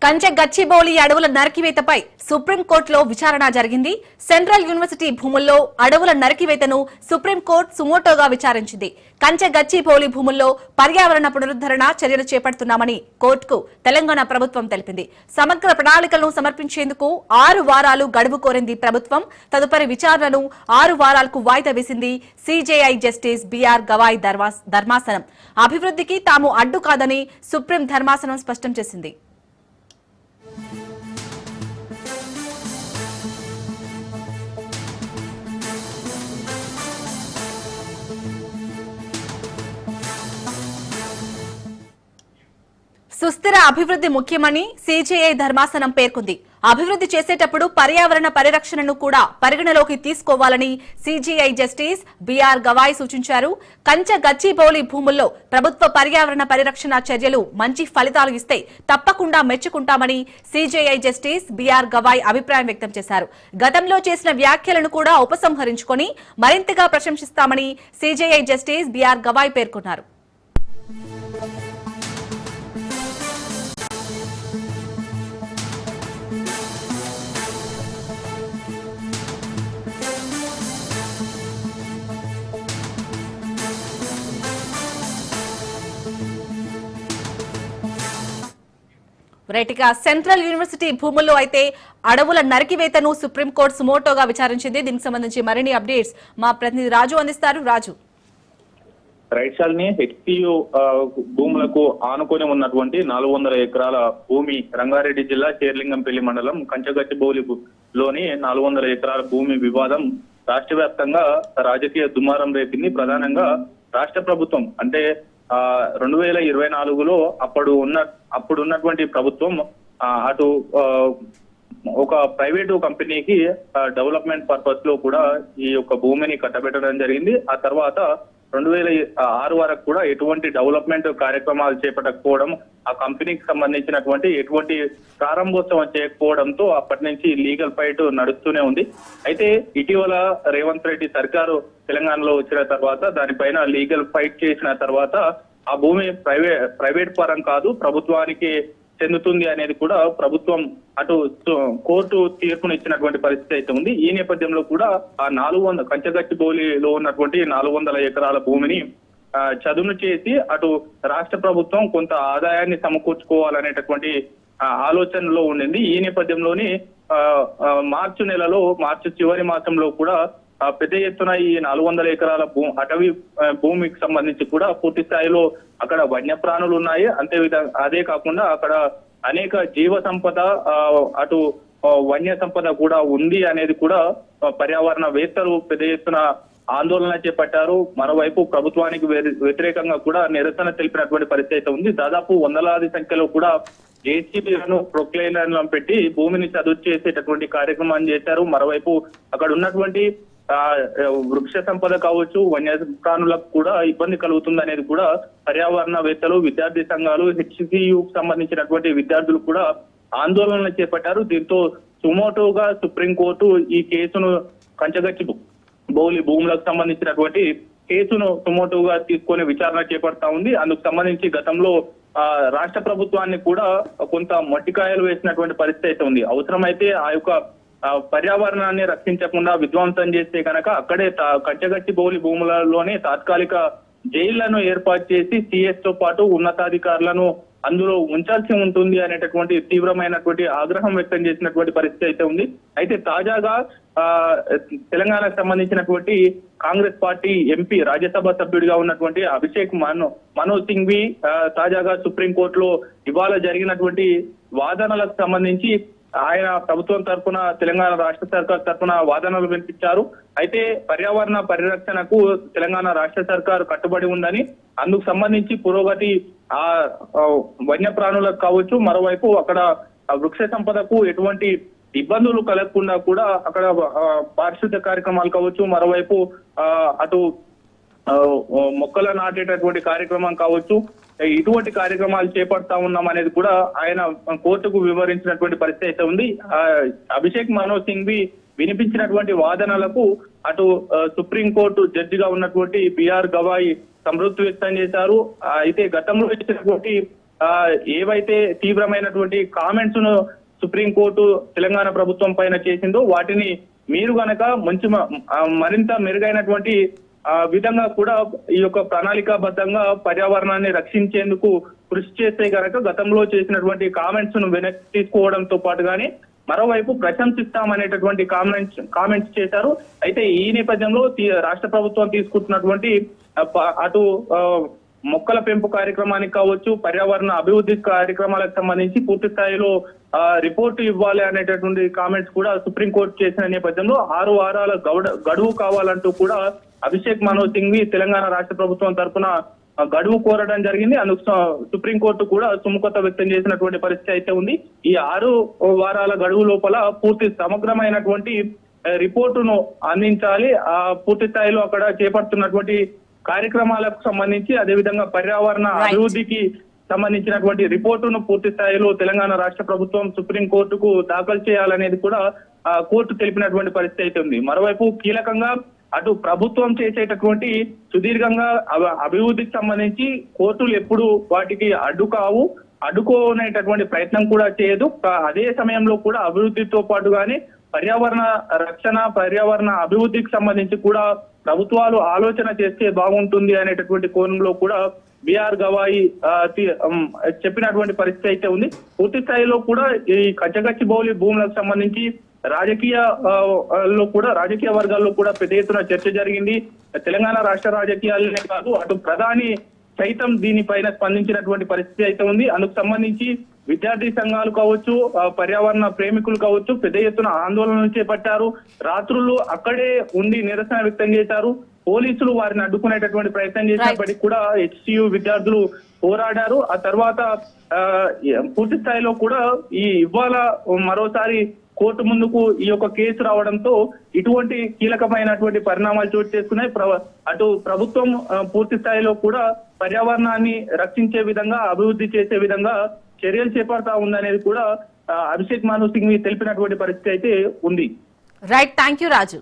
కంచె గచ్చిబౌలి అడవుల నరికివేతపై సుప్రీంకోర్టులో విచారణ జరిగింది. సెంట్రల్ యూనివర్సిటీ భూముల్లో అడవుల నరికివేతను సుప్రీంకోర్టు సుమోటోగా విచారించింది. కంచె గచ్చిబౌలి భూముల్లో పర్యావరణ పునరుద్ధరణ చర్యలు చేపడుతున్నామని కోర్టుకు తెలంగాణ ప్రభుత్వం తెలిపింది. సమగ్ర ప్రణాళికలను సమర్పించేందుకు 6 వారాలు గడువు కోరింది ప్రభుత్వం. తదుపరి విచారణను 6 వారాలకు వాయిదా వేసింది సిజేఐ జస్టిస్ బిఆర్ గవాయ్ ధర్మాసనం. అభివృద్ధికి తాము అడ్డు కాదని సుప్రీం ధర్మాసనం స్పష్టం చేసింది. సుస్థిర అభివృద్ధి ముఖ్యమని సిజేఐ ధర్మాసనం పేర్కొంది. అభివృద్ధి చేసేటప్పుడు పర్యావరణ పరిరక్షణను కూడా పరిగణలోకి తీసుకోవాలని సిజేఐ జస్టిస్ బిఆర్ గవాయ్ సూచించారు. కంచె గచ్చిబౌలి భూముల్లో ప్రభుత్వ పర్యావరణ పరిరక్షణ చర్యలు మంచి ఫలితాలు ఇస్తే తప్పకుండా మెచ్చుకుంటామని సిజేఐ జస్టిస్ బిఆర్ గవాయ్ అభిప్రాయం వ్యక్తం చేశారు. గతంలో చేసిన వ్యాఖ్యలను కూడా ఉపసంహరించుకొని మరింతగా ప్రశంసిస్తామని సిజేఐ జస్టిస్ బిఆర్ గవాయ్ పేర్కొన్నారు. రైట్గా సెంట్రల్ యూనివర్సిటీ భూముల్లో అయితే అడవుల నరికివేతను సుప్రీంకోర్టు సుమోటోగా విచారించింది. దీనికి సంబంధించి మరిన్ని అప్డేట్స్ మా ప్రతినిధి రాజు అందిస్తారు. రాజు, రైట్ షాల్ని హెచ్సియు భూములకు ఆనుకొని ఉన్నటువంటి 400 ఎకరాల భూమి రంగారెడ్డి జిల్లా చేర్లింగంపల్లి మండలం కంచగచ్చిబౌలిలోని 400 ఎకరాల భూమి వివాదం రాష్ట్ర వ్యాప్తంగా రాజకీయ దుమారం రేపింది. ప్రధానంగా రాష్ట్ర ప్రభుత్వం అంటే 2024లో అప్పుడున్నటువంటి ప్రభుత్వం అటు ఒక ప్రైవేటు కంపెనీకి డెవలప్మెంట్ పర్పస్ లో కూడా ఈ యొక్క భూమిని కట్టబెట్టడం జరిగింది. ఆ తర్వాత 2006 వరకు కూడా ఎటువంటి డెవలప్మెంట్ కార్యక్రమాలు చేపట్టకపోవడం, ఆ కంపెనీకి సంబంధించినటువంటి ఎటువంటి ప్రారంభోత్సవం చేయకపోవడంతో అప్పటి నుంచి లీగల్ ఫైట్ నడుస్తూనే ఉంది. అయితే ఇటీవల రేవంత్ రెడ్డి సర్కారు తెలంగాణలో వచ్చిన తర్వాత దానిపైన లీగల్ ఫైట్ చేసిన తర్వాత ఆ భూమి ప్రైవేట్ పరం కాదు, ప్రభుత్వానికి చెందుతుంది అనేది కూడా ప్రభుత్వం అటు కోర్టు తీర్పునిచ్చినటువంటి పరిస్థితి అయితే ఉంది. ఈ నేపథ్యంలో కూడా ఆ కంచగచ్చిబౌలిలో ఉన్నటువంటి 400 ఎకరాల భూమిని చదును చేసి అటు రాష్ట్ర ప్రభుత్వం కొంత ఆదాయాన్ని సమకూర్చుకోవాలనేటటువంటి ఆలోచనలో ఉండింది. ఈ నేపథ్యంలోని మార్చి చివరి మాసంలో కూడా పెద్ద ఎత్తున ఈ 400 ఎకరాల అటవీ భూమికి సంబంధించి కూడా పూర్తి స్థాయిలో అక్కడ వన్యప్రాణులు ఉన్నాయి. అదే కాకుండా అక్కడ అనేక జీవ సంపద అటు వన్య సంపద కూడా ఉంది అనేది కూడా పర్యావరణవేత్తలు పెద్ద ఎత్తున ఆందోళన చేపట్టారు. మరోవైపు ప్రభుత్వానికి వ్యతిరేకంగా కూడా నిరసన తెలిపినటువంటి పరిస్థితి అయితే ఉంది. దాదాపు వందలాది సంఖ్యలో కూడా జేసీబీలను ప్రొక్లైనర్లను పెట్టి భూమిని చదువు చేసేటటువంటి కార్యక్రమాన్ని చేశారు. మరోవైపు అక్కడ ఉన్నటువంటి వృక్ష సంపద కావచ్చు, వన్య ప్రాణులకు కూడా ఇబ్బంది కలుగుతుంది అనేది కూడా పర్యావరణవేత్తలు, విద్యార్థి సంఘాలు, హెచ్సియుకు సంబంధించినటువంటి విద్యార్థులు కూడా ఆందోళనలు చేపట్టారు. దీంతో సుమోటోగా సుప్రీంకోర్టు ఈ కేసును కంచగచ్చిబౌలి భూములకు సంబంధించినటువంటి కేసును సుమోటోగా తీసుకొని విచారణ చేపడతా ఉంది. అందుకు సంబంధించి గతంలో రాష్ట్ర ప్రభుత్వాన్ని కూడా కొంత మొట్టికాయలు వేసినటువంటి పరిస్థితి అయితే ఉంది. అవసరమైతే ఆ యొక్క పర్యావరణాన్ని రక్షించకుండా విధ్వంసం చేస్తే కనుక అక్కడే కంచగచ్చిబౌలి భూములలోనే తాత్కాలిక జైళ్లను ఏర్పాటు చేసి సిఎస్ తో పాటు ఉన్నతాధికారులను అందులో ఉంచాల్సి ఉంటుంది అనేటటువంటి తీవ్రమైనటువంటి ఆగ్రహం వ్యక్తం చేసినటువంటి పరిస్థితి అయితే ఉంది. అయితే తాజాగా తెలంగాణకు సంబంధించినటువంటి కాంగ్రెస్ పార్టీ ఎంపీ, రాజ్యసభ సభ్యుడిగా ఉన్నటువంటి అభిషేక్ మను సింఘ్వి తాజాగా సుప్రీంకోర్టులో ఇవాళ జరిగినటువంటి వాదనలకు సంబంధించి ఆయన ప్రభుత్వం తరఫున, తెలంగాణ రాష్ట్ర సర్కార్ తరఫున వాదనలు వినిపించారు. అయితే పర్యావరణ పరిరక్షణకు తెలంగాణ రాష్ట్ర సర్కారు కట్టుబడి ఉందని, అందుకు సంబంధించి పురోగతి వన్యప్రాణులకు కావచ్చు, మరోవైపు అక్కడ వృక్ష సంపదకు ఎటువంటి ఇబ్బందులు కలగకుండా కూడా అక్కడ పారిశుద్ధ్య కార్యక్రమాలు కావచ్చు, మరోవైపు అటు మొక్కలు నాటేటటువంటి కార్యక్రమం కావచ్చు, ఇటువంటి కార్యక్రమాలు చేపడతా ఉన్నాం అనేది కూడా ఆయన కోర్టుకు వివరించినటువంటి పరిస్థితి అయితే ఉంది. అభిషేక్ మను సింఘ్వి వినిపించినటువంటి వాదనలకు అటు సుప్రీంకోర్టు జడ్జిగా ఉన్నటువంటి బిఆర్ గవాయ్ సంతృప్తి వ్యక్తం చేశారు. అయితే గతంలో ఇచ్చినటువంటి ఏవైతే తీవ్రమైనటువంటి కామెంట్స్ ను సుప్రీంకోర్టు తెలంగాణ ప్రభుత్వం పైన చేసిందో వాటిని మీరు గనక మరింత మెరుగైనటువంటి విధంగా కూడా ఈ యొక్క ప్రణాళికాబద్ధంగా పర్యావరణాన్ని రక్షించేందుకు కృషి చేస్తే గనక గతంలో చేసినటువంటి కామెంట్స్ ను వెనక్కి తీసుకోవడంతో పాటు గానీ మరోవైపు ప్రశంసిస్తామనేటటువంటి కామెంట్స్ చేశారు. అయితే ఈ నేపథ్యంలో రాష్ట్ర ప్రభుత్వం తీసుకుంటున్నటువంటి అటు మొక్కల పెంపు కార్యక్రమానికి కావచ్చు, పర్యావరణ అభివృద్ధి కార్యక్రమాలకు సంబంధించి పూర్తి స్థాయిలో రిపోర్టు ఇవ్వాలి అనేటటువంటి కామెంట్స్ కూడా సుప్రీంకోర్టు చేసిన నేపథ్యంలో 6 వారాల గడువు కావాలంటూ కూడా అభిషేక్ మను సింఘ్వి తెలంగాణ రాష్ట్ర ప్రభుత్వం తరఫున గడువు కోరడం జరిగింది. అందుకు సుప్రీంకోర్టు కూడా సుముఖత వ్యక్తం చేసినటువంటి పరిస్థితి అయితే ఉంది. ఈ 6 వారాల గడువు లోపల పూర్తి సమగ్రమైనటువంటి రిపోర్టును అందించాలి. పూర్తి స్థాయిలో అక్కడ చేపడుతున్నటువంటి కార్యక్రమాలకు సంబంధించి అదేవిధంగా పర్యావరణ అభివృద్ధికి సంబంధించినటువంటి రిపోర్టును పూర్తి స్థాయిలో తెలంగాణ రాష్ట్ర ప్రభుత్వం సుప్రీంకోర్టుకు దాఖలు చేయాలనేది కూడా కోర్టు తెలిపినటువంటి పరిస్థితి అయితే ఉంది. మరోవైపు కీలకంగా అటు ప్రభుత్వం చేసేటటువంటి సుదీర్ఘంగా అభివృద్ధికి సంబంధించి కోర్టులు ఎప్పుడు వాటికి అడ్డుకోనేటటువంటి ప్రయత్నం కూడా చేయదు. అదే సమయంలో కూడా అభివృద్ధితో పాటుగానే పర్యావరణ రక్షణ, పర్యావరణ అభివృద్ధికి సంబంధించి కూడా ప్రభుత్వాలు ఆలోచన చేస్తే బాగుంటుంది అనేటటువంటి కోణంలో కూడా బిఆర్ గవాయి చెప్పినటువంటి పరిస్థితి అయితే ఉంది. పూర్తి స్థాయిలో కూడా ఈ కచ్చగచ్చిబౌలి భూములకు సంబంధించి రాజకీయ వర్గాల్లో కూడా పెద్ద ఎత్తున చర్చ జరిగింది. తెలంగాణ రాష్ట్ర రాజకీయాలనే కాదు అటు ప్రధాని సైతం దీనిపైన స్పందించినటువంటి పరిస్థితి అయితే ఉంది. అందుకు సంబంధించి విద్యార్థి సంఘాలు కావచ్చు, పర్యావరణ ప్రేమికులు కావచ్చు పెద్ద ఎత్తున ఆందోళనలు చేపట్టారు. రాత్రులు అక్కడే ఉండి నిరసన వ్యక్తం చేశారు. పోలీసులు వారిని అడ్డుకునేటటువంటి ప్రయత్నం చేసినప్పటికీ కూడా హెచ్సియు విద్యార్థులు పోరాడారు. ఆ తర్వాత పూర్తి స్థాయిలో కూడా ఇవాళ మరోసారి కోర్టు ముందుకు ఈ యొక్క కేసు రావడంతో ఇటువంటి కీలకమైనటువంటి పరిణామాలు చోటు చేసుకున్నాయి. అటు ప్రభుత్వం పూర్తి స్థాయిలో కూడా పర్యావరణాన్ని రక్షించే విధంగా, అభివృద్ధి చేసే విధంగా చర్యలు చేపడతా ఉందనేది కూడా అభిషేక్ మను సింఘ్వి తెలిపినటువంటి పరిస్థితి అయితే ఉంది. Right, thank you Raju.